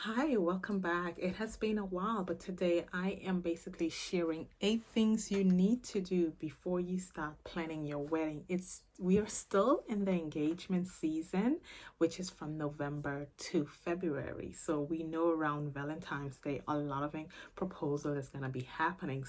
Hi, welcome back. It has been a while, but today I am basically sharing 8 things you need to do before you start planning your wedding. We are still in the engagement season, which is from November to February. So we know around Valentine's Day a lot of proposal is going to be happening.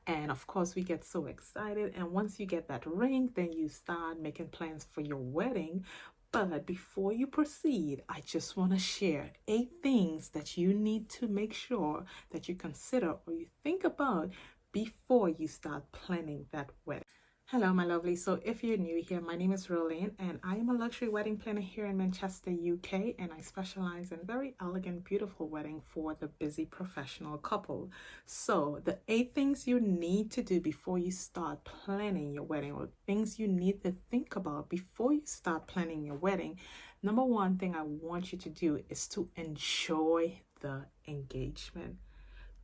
And of course we get so excited, and once you get that ring, then you start making plans for your wedding. But before you proceed, I just want to share 8 things that you need to make sure that you consider or you think about before you start planning that wedding. Hello, my lovely. So, if you're new here, my name is Rolene, and I am a luxury wedding planner here in Manchester, UK, and I specialize in very elegant, beautiful wedding for the busy professional couple. So, the 8 things you need to do before you start planning your wedding, or things you need to think about before you start planning your wedding. Number one thing I want you to do is to enjoy the engagement.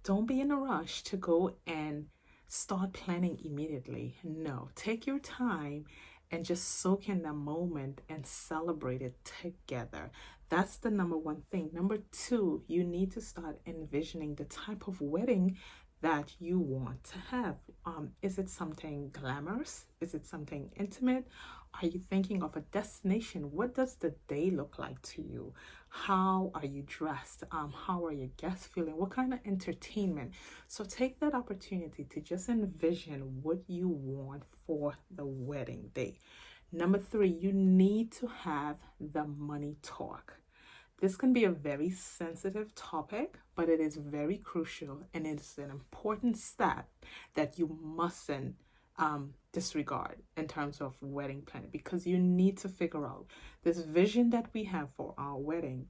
Don't be in a rush to go and start planning immediately. No, take your time and just soak in the moment and celebrate it together. That's the number one thing. Number two, you need to start envisioning the type of wedding that you want to have. Is it something glamorous? Is it something intimate? Are you thinking of a destination? What does the day look like to you? How are you dressed? How are your guests feeling? What kind of entertainment? So take that opportunity to just envision what you want for the wedding day. Number three, you need to have the money talk. This can be a very sensitive topic, but it is very crucial, and it's an important step that you mustn't disregard in terms of wedding planning, because you need to figure out this vision that we have for our wedding.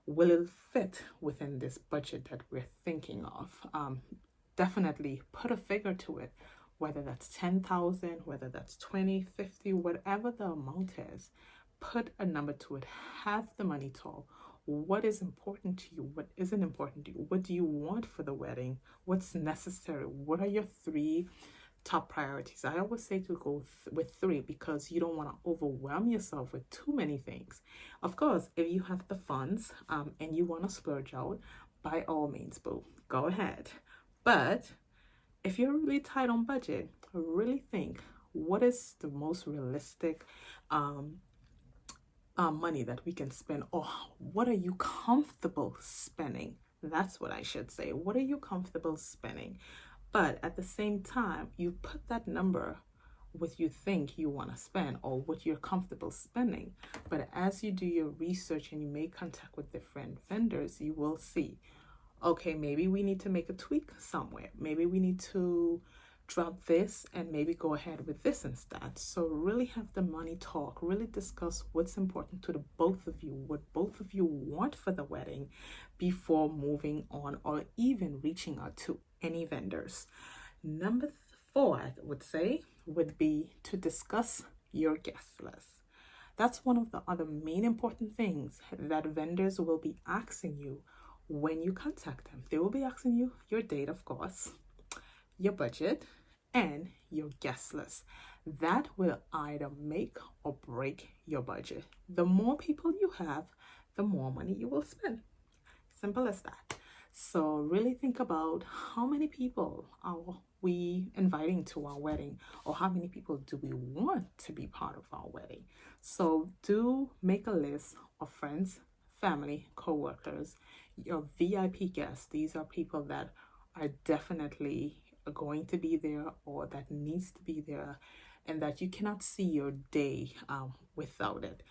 Will it fit within this budget that we're thinking of? Definitely put a figure to it, whether that's 10,000, whether that's 20, 50, whatever the amount is. Put a number to it. Have the money talk. What is important to you? What isn't important to you? What do you want for the wedding? What's necessary? What are your 3 top priorities? I always say to go with 3, because you don't want to overwhelm yourself with too many things. Of course, if you have the funds and you want to splurge out, by all means, boo, go ahead. But if you're really tight on budget, really think, what is the most realistic money that we can spend, or what are you comfortable spending? That's what I should say. What are you comfortable spending? But at the same time, you put that number what you think you want to spend or what you're comfortable spending. But as you do your research and you make contact with different vendors, you will see, okay, maybe we need to make a tweak somewhere. Maybe we need to drop this and maybe go ahead with this instead. So really have the money talk, really discuss what's important to the both of you, what both of you want for the wedding before moving on or even reaching out to any vendors. Number 4, I would say, would be to discuss your guest list. That's one of the other main important things that vendors will be asking you when you contact them. They will be asking you your date, of course, your budget, and your guest list. That will either make or break your budget. The more people you have, the more money you will spend. Simple as that. So really think about, how many people are we inviting to our wedding, or how many people do we want to be part of our wedding? So do make a list of friends, family, co-workers, your VIP guests. These are people that are definitely going to be there, or that needs to be there, and that you cannot see your day without it.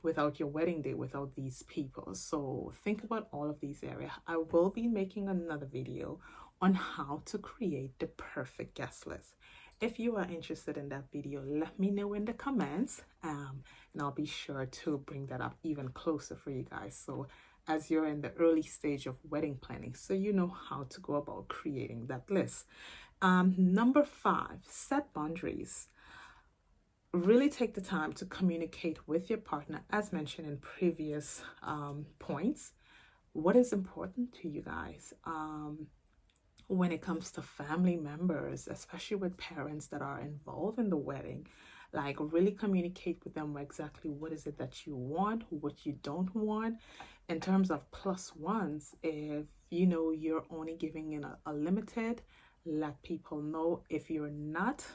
Without your wedding day, without these people. So think about all of these areas. I will be making another video on how to create the perfect guest list. If you are interested in that video, let me know in the comments, and I'll be sure to bring that up even closer for you guys. So as you're in the early stage of wedding planning, so you know how to go about creating that list. Number 5, set boundaries. Really take the time to communicate with your partner, as mentioned in previous points. What is important to you guys when it comes to family members, especially with parents that are involved in the wedding? Like really communicate with them exactly what is it that you want, what you don't want. In terms of plus ones, if you know you're only giving in a limited, let people know. If you're not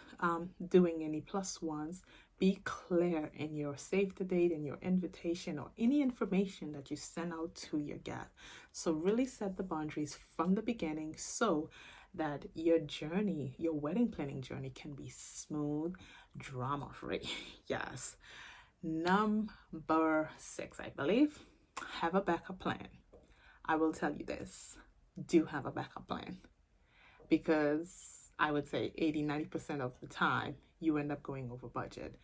doing any plus ones, be clear in your save the date and your invitation or any information that you send out to your guest. So really set the boundaries from the beginning so that your journey, your wedding planning journey, can be smooth, drama free. Yes. Number 6, I believe, have a backup plan. I will tell you this, do have a backup plan, because I would say 80-90% of the time you end up going over budget.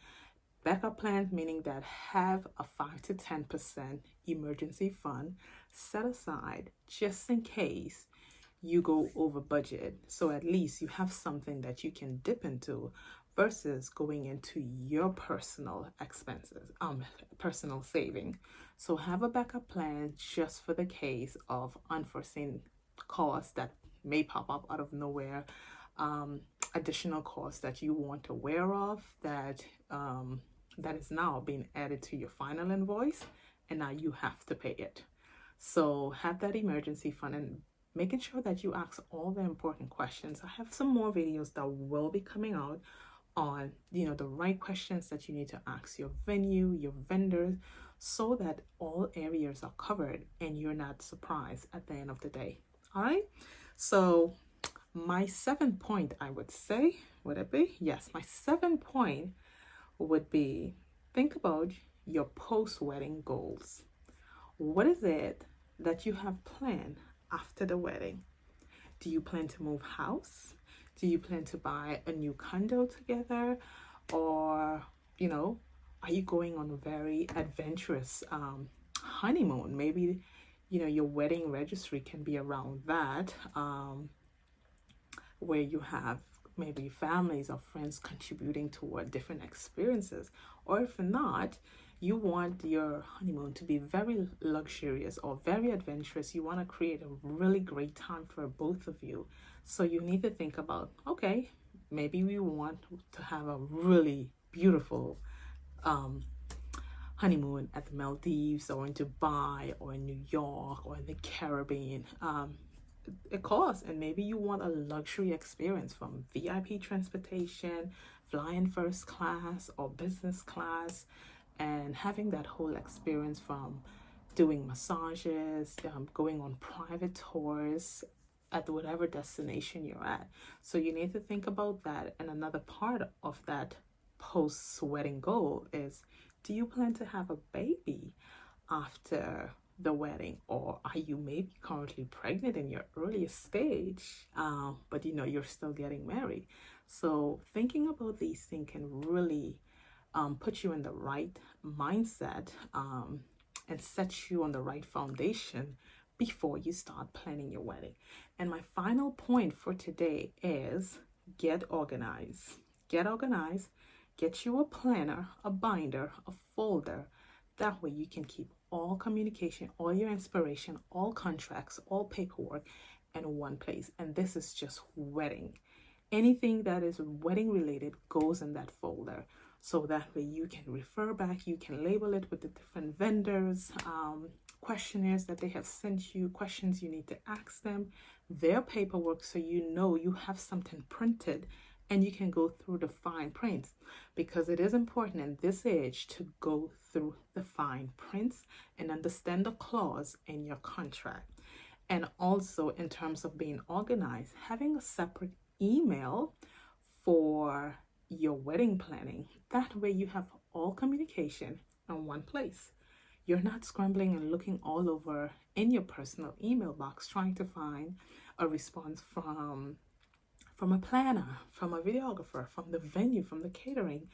Backup plan meaning that have a 5 to 10% emergency fund set aside just in case you go over budget. So at least you have something that you can dip into versus going into your personal expenses, personal saving. So have a backup plan just for the case of unforeseen costs that may pop up out of nowhere, additional costs that you weren't aware of, that that is now being added to your final invoice, and now you have to pay it. So have that emergency fund, and making sure that you ask all the important questions. I have some more videos that will be coming out on, you know, the right questions that you need to ask your venue, your vendors, so that all areas are covered and you're not surprised at the end of the day. All right. So my 7th point, I would say, would it be? Yes, my 7th point would be, think about your post-wedding goals. What is it that you have planned after the wedding? Do you plan to move house? Do you plan to buy a new condo together? Or, you know, are you going on a very adventurous honeymoon? Maybe, you know, your wedding registry can be around that, where you have maybe families or friends contributing toward different experiences. Or if not, you want your honeymoon to be very luxurious or very adventurous. You want to create a really great time for both of you. So you need to think about, okay, maybe we want to have a really beautiful honeymoon at the Maldives or in Dubai or in New York or in the Caribbean. It costs, and maybe you want a luxury experience, from VIP transportation, flying first class or business class, and having that whole experience, from doing massages, going on private tours at whatever destination you're at. So you need to think about that. And another part of that post-wedding goal is, do you plan to have a baby after the wedding, or are you maybe currently pregnant in your earliest stage, but you know you're still getting married? So thinking about these things can really put you in the right mindset, and set you on the right foundation before you start planning your wedding. And my final point for today is, get organized. Get organized. Get you a planner, a binder, a folder. That way you can keep all communication, all your inspiration, all contracts, all paperwork in one place. And this is just wedding. Anything that is wedding related goes in that folder. So that way you can refer back, you can label it with the different vendors, questionnaires that they have sent you, questions you need to ask them, their paperwork, so you know you have something printed and you can go through the fine prints, because it is important in this age to go through the fine prints and understand the clause in your contract. And also, in terms of being organized, having a separate email for your wedding planning. That way you have all communication in one place. You're not scrambling and looking all over in your personal email box trying to find a response from a planner, from a videographer, from the venue, from the catering,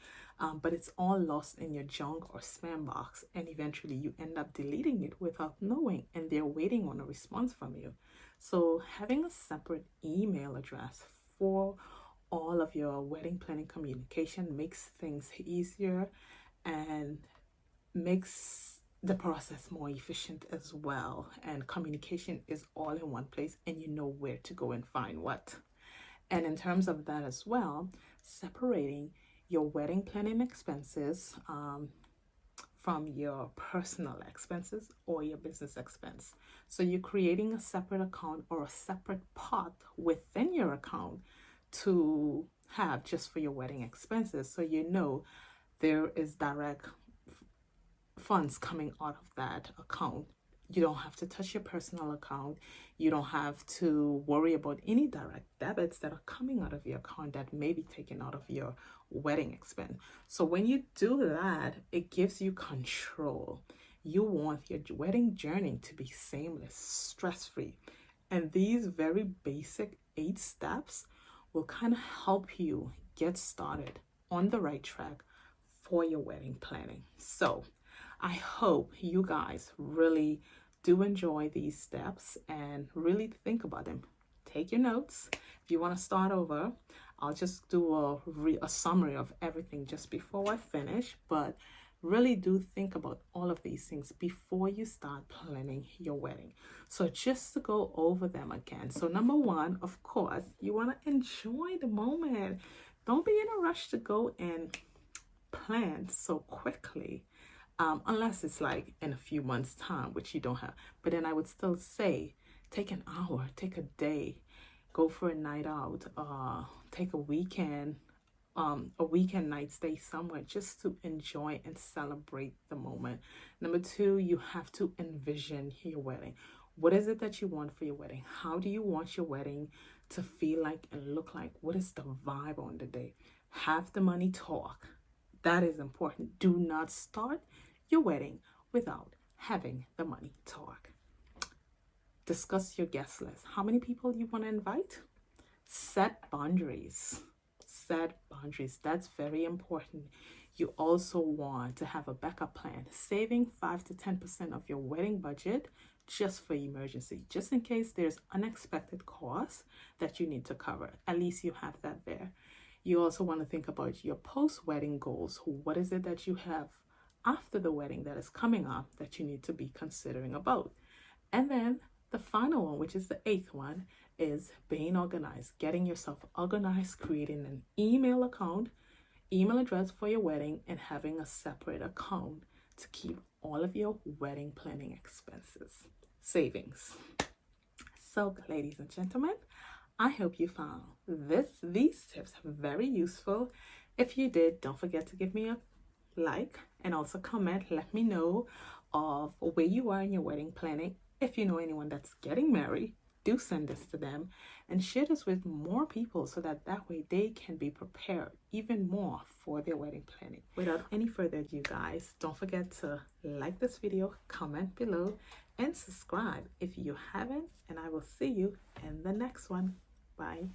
but it's all lost in your junk or spam box, and eventually you end up deleting it without knowing, and they're waiting on a response from you. So having a separate email address for all of your wedding planning communication makes things easier and makes the process more efficient as well. And communication is all in one place, and you know where to go and find what. And in terms of that as well, separating your wedding planning expenses from your personal expenses or your business expense. So you're creating a separate account or a separate pot within your account to have just for your wedding expenses. So you know there is direct funds coming out of that account. You don't have to touch your personal account. You don't have to worry about any direct debits that are coming out of your account that may be taken out of your wedding expense. So when you do that, it gives you control. You want your wedding journey to be seamless, stress-free. And these very basic 8 steps will kind of help you get started on the right track for your wedding planning. So I hope you guys really do enjoy these steps and really think about them. Take your notes. If you want to start over, I'll just do a summary of everything just before I finish, but really do think about all of these things before you start planning your wedding. So just to go over them again. So number 1, of course, you want to enjoy the moment. Don't be in a rush to go and plan so quickly. Unless it's like in a few months' time, which you don't have. But then I would still say, take an hour, take a day, go for a night out, take a weekend night stay somewhere just to enjoy and celebrate the moment. Number 2, you have to envision your wedding. What is it that you want for your wedding? How do you want your wedding to feel like and look like? What is the vibe on the day? Have the money talk. That is important. Do not start your wedding without having the money talk. Discuss your guest list. How many people you want to invite? Set boundaries. Set boundaries. That's very important. You also want to have a backup plan, saving 5 to 10% of your wedding budget just for emergency, just in case there's unexpected costs that you need to cover. At least you have that there. You also want to think about your post-wedding goals. What is it that you have after the wedding that is coming up that you need to be considering about? And then the final one, which is the 8th one, is being organized, getting yourself organized, creating an email address for your wedding, and having a separate account to keep all of your wedding planning expenses, savings. So, ladies and gentlemen, I hope you found these tips very useful. If you did, don't forget to give me a like and also comment. Let me know of where you are in your wedding planning. If you know anyone that's getting married, do send this to them and share this with more people so that way they can be prepared even more for their wedding planning. Without any further ado, guys, don't forget to like this video, comment below, and subscribe if you haven't, and I will see you in the next one. Bye.